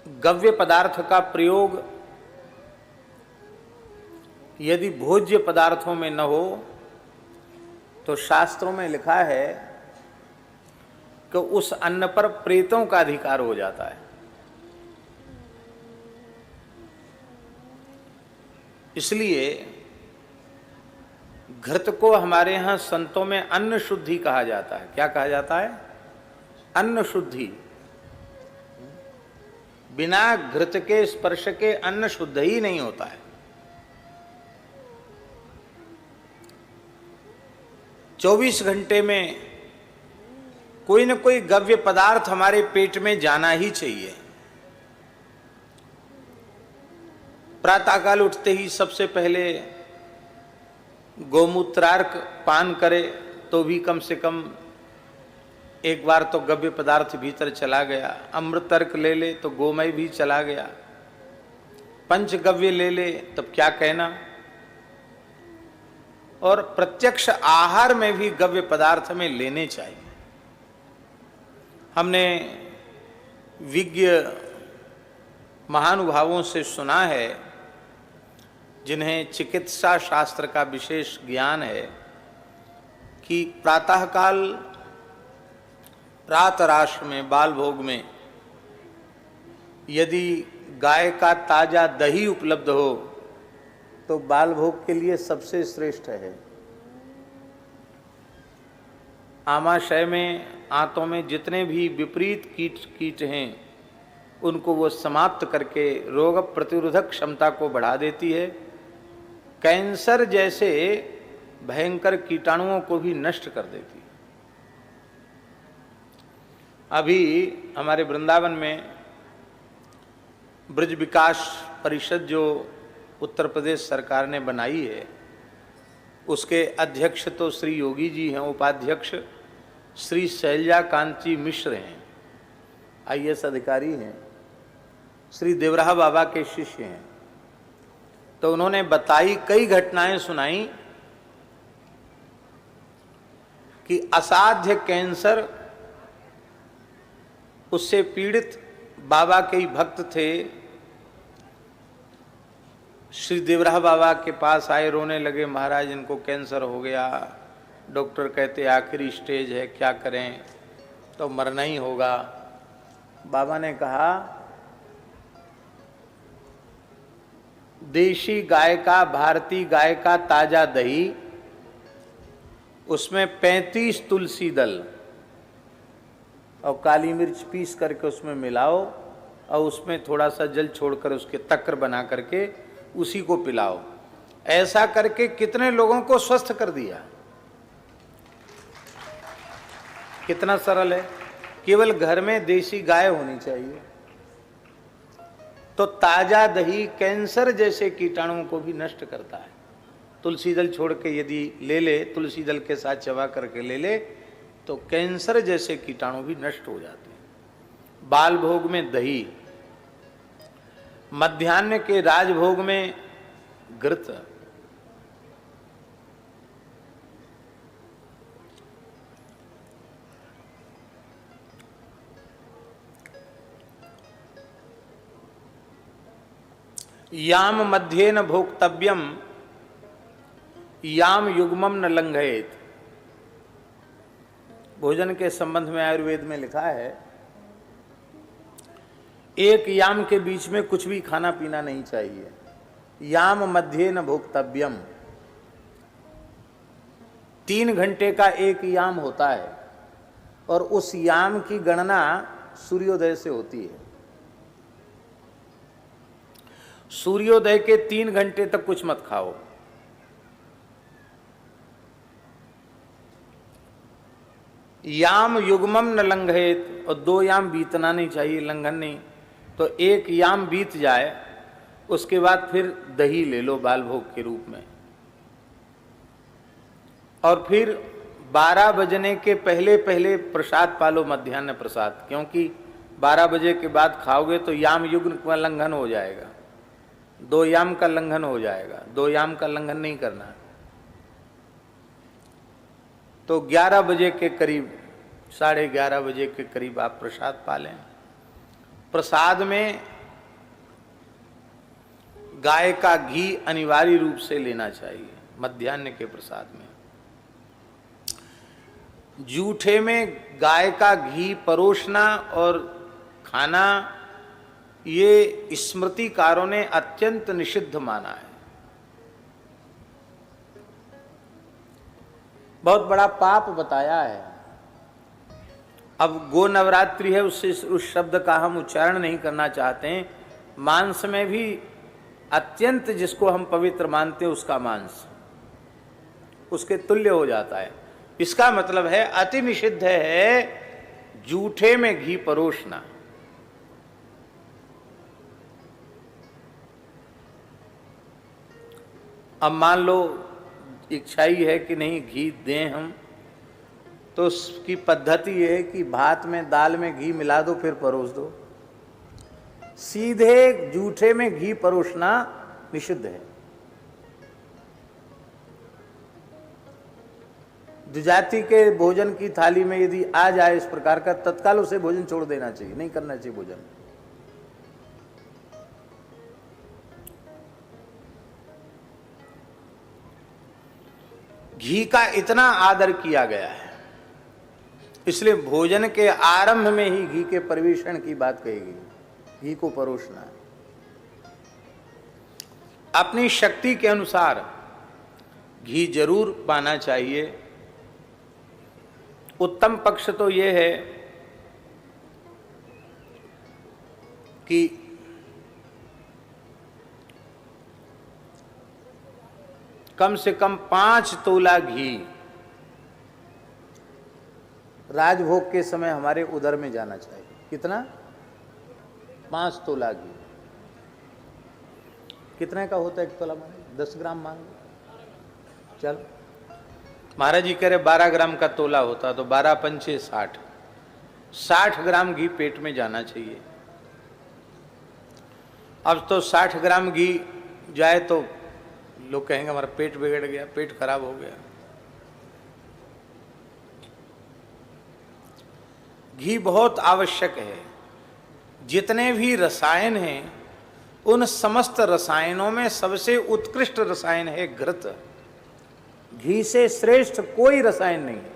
गव्य पदार्थ का प्रयोग यदि भोज्य पदार्थों में न हो तो शास्त्रों में लिखा है कि उस अन्न पर प्रेतों का अधिकार हो जाता है। इसलिए घृत को हमारे यहां संतों में अन्न शुद्धि कहा जाता है। क्या कहा जाता है? अन्न शुद्धि। बिना घृत के स्पर्श के अन्न शुद्ध ही नहीं होता है। 24 घंटे में कोई न कोई गव्य पदार्थ हमारे पेट में जाना ही चाहिए। प्रातःकाल उठते ही सबसे पहले गोमूत्रार्क पान करे तो भी कम से कम एक बार तो गव्य पदार्थ भीतर चला गया। अमृतर्क ले ले तो गोमय भी चला गया। पंचगव्य ले ले तब क्या कहना। और प्रत्यक्ष आहार में भी गव्य पदार्थ में लेने चाहिए। हमने विज्ञ महानुभावों से सुना है, जिन्हें चिकित्सा शास्त्र का विशेष ज्ञान है, कि प्रातःकाल प्रातराश में बाल भोग में यदि गाय का ताजा दही उपलब्ध हो तो बाल भोग के लिए सबसे श्रेष्ठ है। आमाशय में, आंतों में जितने भी विपरीत कीट हैं उनको वो समाप्त करके रोग प्रतिरोधक क्षमता को बढ़ा देती है। कैंसर जैसे भयंकर कीटाणुओं को भी नष्ट कर देती है। अभी हमारे वृंदावन में ब्रज विकास परिषद जो उत्तर प्रदेश सरकार ने बनाई है, उसके अध्यक्ष तो श्री योगी जी हैं, उपाध्यक्ष श्री शैलजा कांति मिश्र हैं, आईएएस अधिकारी हैं, श्री देवराहा बाबा के शिष्य हैं। तो उन्होंने बताई, कई घटनाएं सुनाई कि असाध्य कैंसर, उससे पीड़ित बाबा के ही भक्त थे, श्री देवराहा बाबा के पास आए, रोने लगे, महाराज इनको कैंसर हो गया, डॉक्टर कहते आखिरी स्टेज है, क्या करें, तो मरना ही होगा। बाबा ने कहा, देशी गाय का, भारतीय गाय का ताजा दही, उसमें 35 तुलसी दल और काली मिर्च पीस करके उसमें मिलाओ और उसमें थोड़ा सा जल छोड़कर उसके तक्र बना करके उसी को पिलाओ। ऐसा करके कितने लोगों को स्वस्थ कर दिया। कितना सरल है। केवल घर में देशी गाय होनी चाहिए। तो ताजा दही कैंसर जैसे कीटाणुओं को भी नष्ट करता है। तुलसी दल छोड़ के यदि ले ले, तुलसी दल के साथ चबा करके ले ले, तो कैंसर जैसे कीटाणु भी नष्ट हो जाते हैं। बाल भोग में दही, मध्याह्न के राजभोग में घृत, याम मध्ये न भोक्तव्यम याम युग्मम न लंघयेत। भोजन के संबंध में आयुर्वेद में लिखा है, एक याम के बीच में कुछ भी खाना पीना नहीं चाहिए। याम मध्ये न भोक्तव्यम, 3 घंटे का एक याम होता है और उस याम की गणना सूर्योदय से होती है। सूर्योदय के 3 घंटे तक कुछ मत खाओ। याम युग्मम न लंघयेत, और 2 याम बीतना नहीं चाहिए, लंघन नहीं। तो 1 याम बीत जाए उसके बाद फिर दही ले लो बाल भोग के रूप में, और फिर 12 बजने के पहले पहले प्रसाद पालो, मध्याह्न प्रसाद, क्योंकि 12 बजे के बाद खाओगे तो याम युग्म का लंघन हो जाएगा, 2 याम का लंघन हो जाएगा। 2 याम का लंघन नहीं करना। तो 11 बजे के करीब, 11:30 बजे के करीब आप प्रसाद पा लें। प्रसाद में गाय का घी अनिवार्य रूप से लेना चाहिए मध्याह्न के प्रसाद में। जूठे में गाय का घी परोसना और खाना ये स्मृतिकारों ने अत्यंत निषिद्ध माना है, बहुत बड़ा पाप बताया है। अब गो नवरात्रि है, उससे उस शब्द का हम उच्चारण नहीं करना चाहते हैं। मांस में भी अत्यंत जिसको हम पवित्र मानते हैं उसका मांस उसके तुल्य हो जाता है। इसका मतलब है अति निषिद्ध है जूठे में घी परोसना। अब मान लो इच्छा ही है कि नहीं घी दें हम, तो उसकी पद्धति ये है कि भात में दाल में घी मिला दो फिर परोस दो। सीधे जूठे में घी परोसना निषिद्ध है। द्विजाति के भोजन की थाली में यदि आ जाए इस प्रकार का, तत्काल उसे भोजन छोड़ देना चाहिए, नहीं करना चाहिए भोजन। घी का इतना आदर किया गया है, इसलिए भोजन के आरंभ में ही घी के परिवेषण की बात कही गई, घी को परोसना है। अपनी शक्ति के अनुसार घी जरूर पाना चाहिए। उत्तम पक्ष तो यह है कि कम से कम 5 तोला घी राजभोग के समय हमारे उदर में जाना चाहिए। कितना? 5 तोला घी। कितने का होता है 1 तोला? माने 10 ग्राम मान लो। चल महाराज जी कह रहे 12 ग्राम का तोला होता तो 12 पंचे 60, 60 ग्राम घी पेट में जाना चाहिए। अब तो 60 ग्राम घी जाए तो लोग कहेंगे हमारा पेट बिगड़ गया, पेट खराब हो गया। घी बहुत आवश्यक है। जितने भी रसायन हैं उन समस्त रसायनों में सबसे उत्कृष्ट रसायन है घृत। घी से श्रेष्ठ कोई रसायन नहीं है।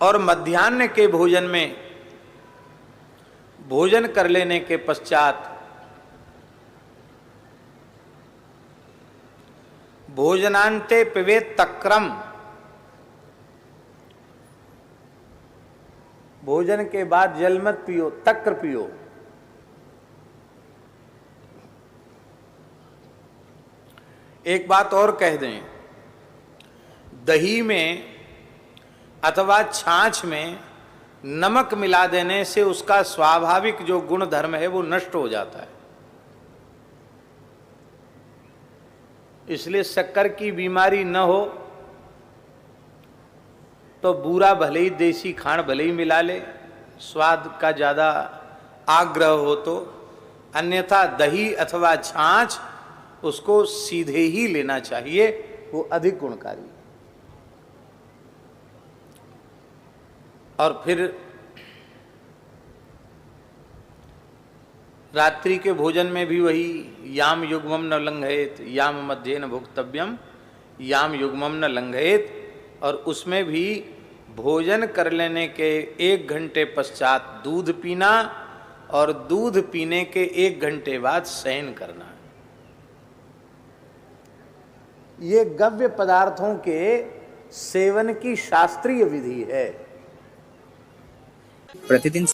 और मध्याह्न के भोजन में भोजन कर लेने के पश्चात भोजनांते पिबेत तक्रम, भोजन के बाद जल मत पियो, तक्र पियो। एक बात और कह दें, दही में अथवा छाछ में नमक मिला देने से उसका स्वाभाविक जो गुण धर्म है वो नष्ट हो जाता है। इसलिए शक्कर की बीमारी न हो तो बूरा भले ही, देसी खांड भले ही मिला ले, स्वाद का ज्यादा आग्रह हो तो, अन्यथा दही अथवा छाछ उसको सीधे ही लेना चाहिए, वो अधिक गुणकारी। और फिर रात्रि के भोजन में भी वही याम युग्मम न लंघयेत, याम मध्य न भुक्तव्यम, याम युग्मम न लंघयेत। और उसमें भी भोजन कर लेने के 1 घंटे पश्चात दूध पीना और दूध पीने के 1 घंटे बाद शयन करना। ये गव्य पदार्थों के सेवन की शास्त्रीय विधि है। प्रतिदिन